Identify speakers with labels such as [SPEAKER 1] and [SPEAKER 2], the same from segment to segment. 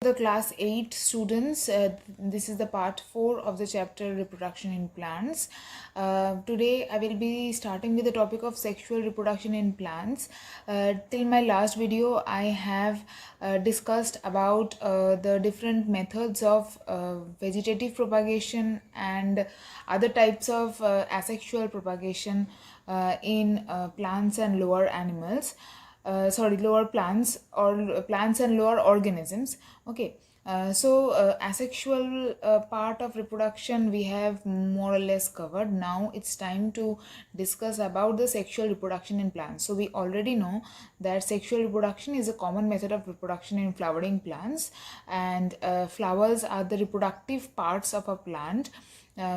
[SPEAKER 1] The class 8 students, this is the part 4 of the chapter reproduction in plants. Today I will be starting with the topic of sexual reproduction in plants. Till my last video I have discussed about the different methods of vegetative propagation and other types of asexual propagation in plants and lower animals. Lower plants or plants and lower organisms. Okay, asexual part of reproduction we have more or less covered. Now it's time to discuss about the sexual reproduction in plants. So we already know that sexual reproduction is a common method of reproduction in flowering plants, and flowers are the reproductive parts of a plant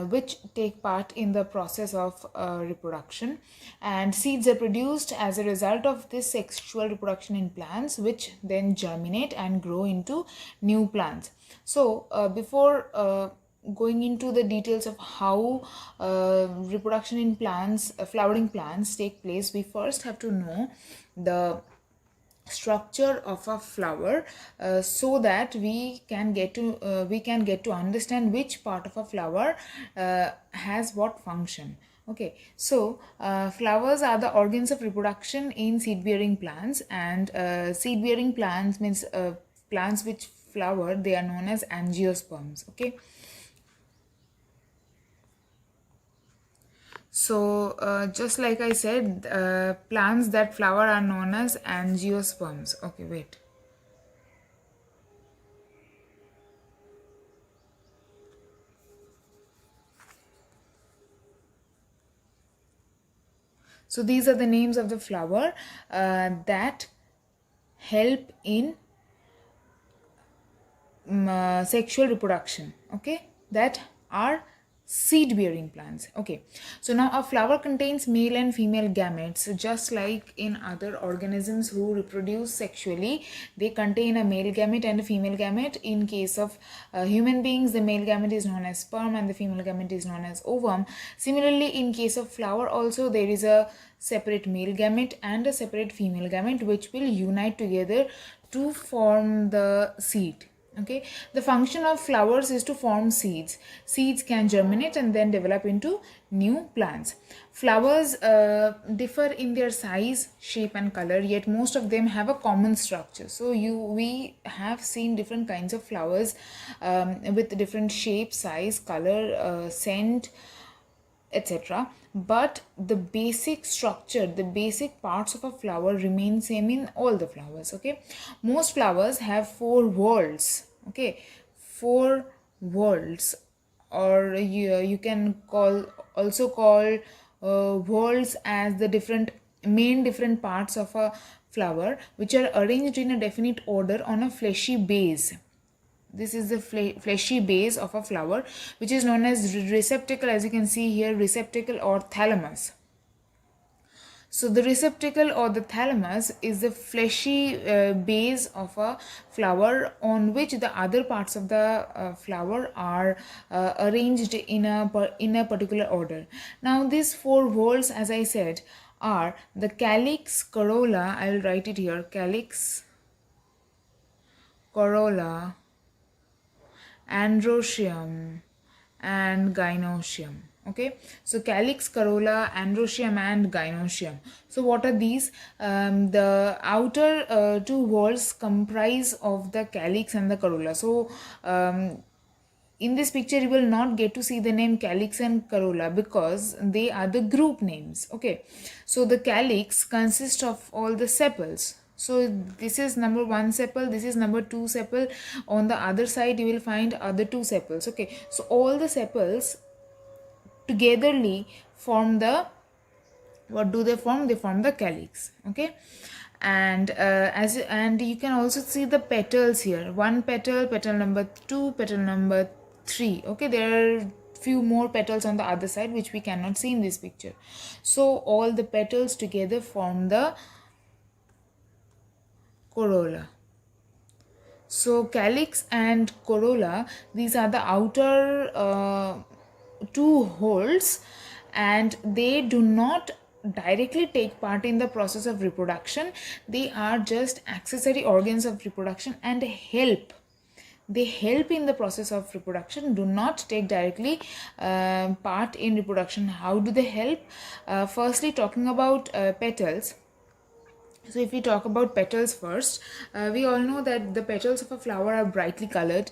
[SPEAKER 1] which take part in the process of reproduction, and seeds are produced as a result of this sexual reproduction in plants, which then germinate and grow into new plants. So before going into the details of how reproduction in plants, flowering plants take place, we first have to know the structure of a flower, so that we can get to understand which part of a flower has what function. Okay, so flowers are the organs of reproduction in seed bearing plants, and seed bearing plants means plants which flower, they are known as angiosperms. Okay, so just like I said, plants that flower are known as angiosperms. Okay, wait. So these are the names of the flower that help in sexual reproduction. Okay, that are seed bearing plants. Okay, so now a flower contains male and female gametes, just like in other organisms who reproduce sexually. They contain a male gamete and a female gamete. In case of human beings, the male gamete is known as sperm and the female gamete is known as ovum. Similarly, in case of flower also, there is a separate male gamete and a separate female gamete which will unite together to form the seed. Okay, the function of flowers is to form seeds. Seeds can germinate and then develop into new plants. Flowers differ in their size, shape and color, yet most of them have a common structure. So we have seen different kinds of flowers with different shape, size, color, scent, etc. But the basic structure, the basic parts of a flower remain same in all the flowers. Okay, most flowers have four whorls. Okay, four whorls, or you can also call whorls as the different parts of a flower, which are arranged in a definite order on a fleshy base. This is the fleshy base of a flower, which is known as receptacle, as you can see here, receptacle or thalamus. So the receptacle or the thalamus is the fleshy base of a flower on which the other parts of the flower are arranged in a particular order. Now these four whorls, as I said, are the calyx, corolla, I will write it here, calyx, corolla, androecium and gynoecium. Okay, so calyx, corolla, androecium and gynoecium. So what are these? The outer two whorls comprise of the calyx and the corolla. So in this picture you will not get to see the name calyx and corolla because they are the group names. Okay, so the calyx consists of all the sepals. So this is number 1 sepal, this is number 2 sepal. On the other side you will find other 2 sepals. Okay, so all the sepals togetherly form the, what do they form? They form the calyx. Okay, and and you can also see the petals here. One petal, petal number 2, petal number 3. Okay, there are few more petals on the other side which we cannot see in this picture. So all the petals together form the corolla. So calyx and corolla, these are the outer two whorls, and they do not directly take part in the process of reproduction. They are just accessory organs of reproduction and help they help in the process of reproduction, do not take directly part in reproduction. How do they help? Firstly, talking about petals. So if we talk about petals first, we all know that the petals of a flower are brightly colored.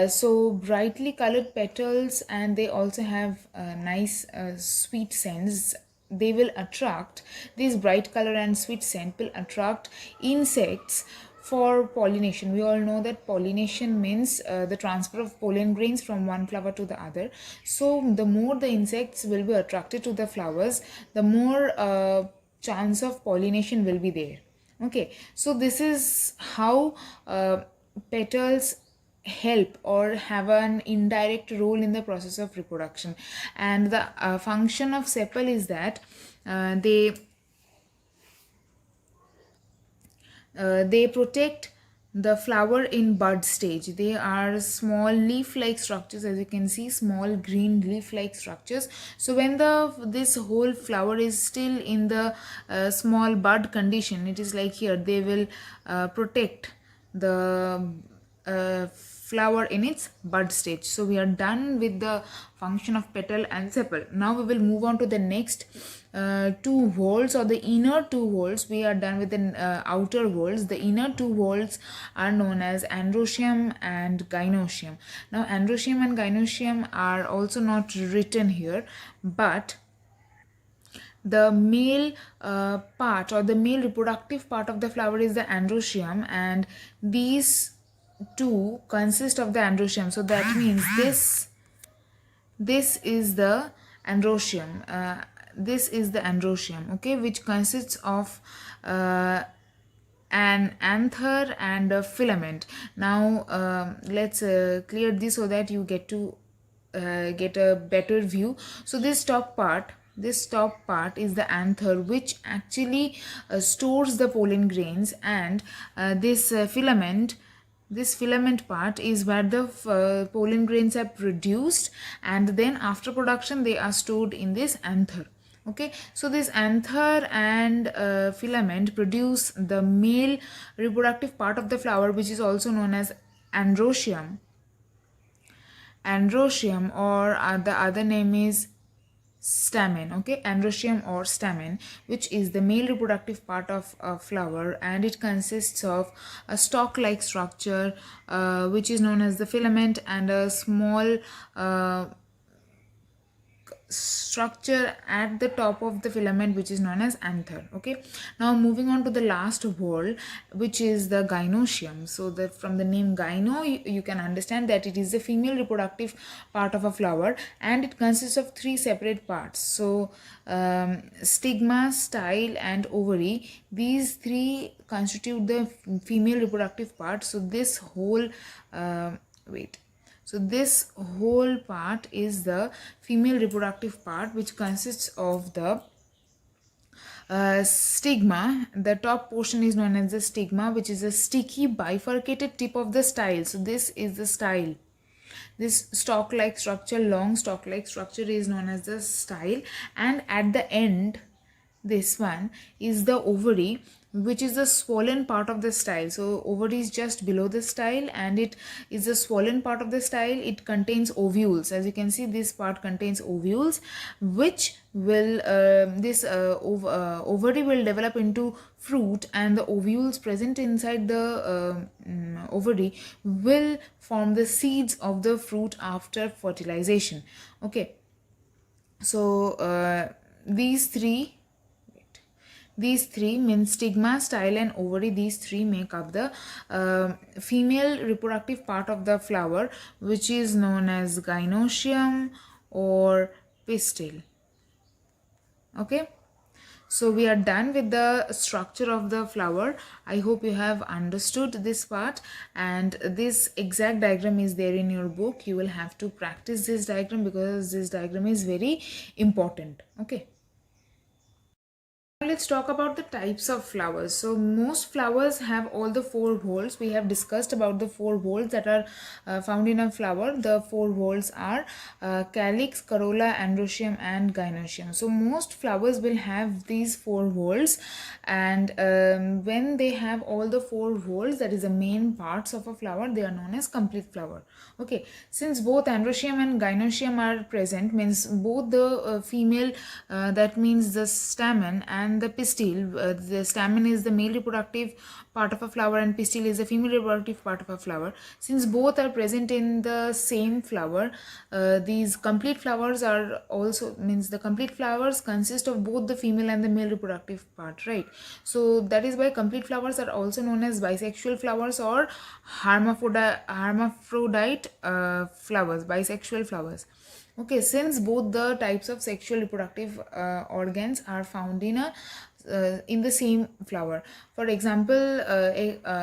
[SPEAKER 1] So brightly colored petals, and they also have nice sweet scents. They will attract, this bright color and sweet scent will attract insects for pollination. We all know that pollination means the transfer of pollen grains from one flower to the other. So the more the insects will be attracted to the flowers, the more chance of pollination will be there. Okay, so this is how petals help or have an indirect role in the process of reproduction. And the function of sepal is that they protect the flower in bud stage. They are small leaf-like structures, as you can see, small green leaf-like structures. So when this whole flower is still in the small bud condition, it is like here, they will protect the flower in its bud stage. So we are done with the function of petal and sepal. Now we will move on to the next two whorls, or the inner two whorls. We are done with the outer whorls. The inner two whorls are known as androecium and gynoecium. Now androecium and gynoecium are also not written here, but the male part, or the male reproductive part of the flower, is the androecium, and these two consist of the androecium. So that means this is the androecium. This is the androecium, okay, which consists of an anther and a filament. Now let's clear this so that you get to get a better view. So this top part is the anther, which actually stores the pollen grains, and this filament part is where the pollen grains are produced, and then after production they are stored in this anther. Okay, so this anther and filament produce the male reproductive part of the flower, which is also known as androecium. Or the other name is stamen. Okay, androecium or stamen, which is the male reproductive part of a flower, and it consists of a stalk-like structure which is known as the filament, and a small structure at the top of the filament, which is known as anther. Okay, now moving on to the last whorl, which is the gynoecium. So from the name gyno, you can understand that it is the female reproductive part of a flower, and it consists of three separate parts. So stigma, style, and ovary, these three constitute the female reproductive part. So this whole so this whole part is the female reproductive part, which consists of the stigma. The top portion is known as the stigma, which is a sticky bifurcated tip of the style. So this is the style. This stalk-like structure, long stalk-like structure, is known as the style, and at the end, this one is the ovary, which is the swollen part of the style. So ovary is just below the style, and it is the swollen part of the style. It contains ovules. As you can see, this part contains ovules, which will ovary will develop into fruit, and the ovules present inside the ovary will form the seeds of the fruit after fertilization. Okay, so these three means stigma, style, and ovary. These three make up the female reproductive part of the flower, which is known as gynoecium or pistil. Okay, so we are done with the structure of the flower. I hope you have understood this part, and this exact diagram is there in your book. You will have to practice this diagram, because this diagram is very important. Okay. Now let's talk about the types of flowers. So most flowers have all the four whorls. We have discussed about the four whorls that are found in a flower. The four whorls are calyx, corolla, androecium and gynoecium. So most flowers will have these four whorls, and when they have all the four whorls, that is the main parts of a flower, they are known as complete flower. Okay, since both androecium and gynoecium are present, means both the female, that means the stamen and the pistil, the stamen is the male reproductive part of a flower and pistil is the female reproductive part of a flower. Since both are present in the same flower, these complete flowers are also, means the complete flowers consist of both the female and the male reproductive part, right? So that is why complete flowers are also known as bisexual flowers or hermaphrodite flowers, bisexual flowers. Okay, since both the types of sexual reproductive organs are found in the same flower. For example,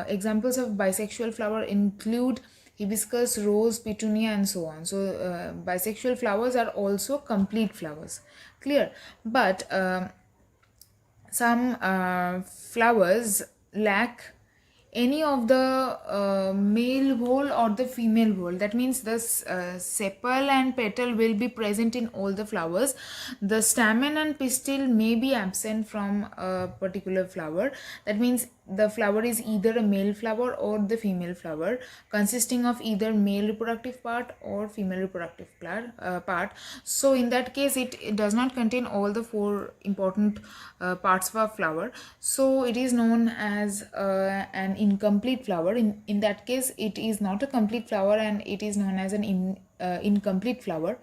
[SPEAKER 1] examples of bisexual flower include hibiscus, rose, petunia and so on. So bisexual flowers are also complete flowers. Clear? But some flowers lack any of the male whole or the female whole. That means the sepal and petal will be present in all the flowers. The stamen and pistil may be absent from a particular flower. That means the flower is either a male flower or the female flower, consisting of either male reproductive part or female reproductive part. So in that case it does not contain all the four important parts of a flower, so it is known as an incomplete flower. In that case it is not a complete flower and it is known as an incomplete flower.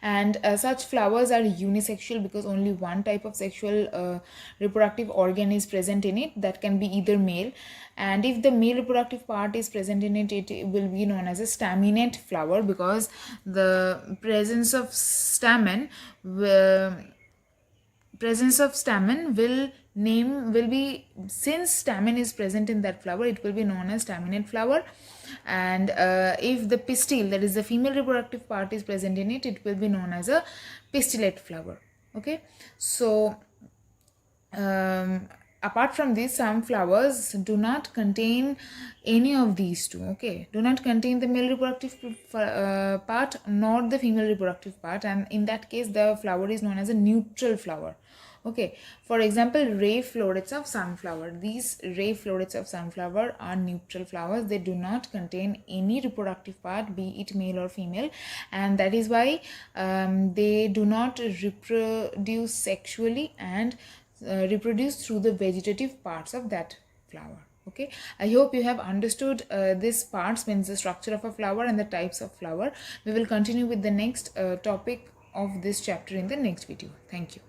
[SPEAKER 1] And such flowers are unisexual because only one type of sexual reproductive organ is present in it, that can be either male, and if the male reproductive part is present in it, it will be known as a staminate flower because the presence of stamen will be, since stamen is present in that flower, it will be known as staminate flower. And if the pistil, that is the female reproductive part, is present in it, it will be known as a pistillate flower. Okay, so apart from this, some flowers do not contain any of these two. Okay, do not contain the male reproductive part nor the female reproductive part, and in that case the flower is known as a neutral flower. Okay, for example, ray florets of sunflower. These ray florets of sunflower are neutral flowers. They do not contain any reproductive part, be it male or female, and that is why they do not reproduce sexually and reproduce through the vegetative parts of that flower. Okay, I hope you have understood this parts, means the structure of a flower and the types of flower. We will continue with the next topic of this chapter in the next video. Thank you.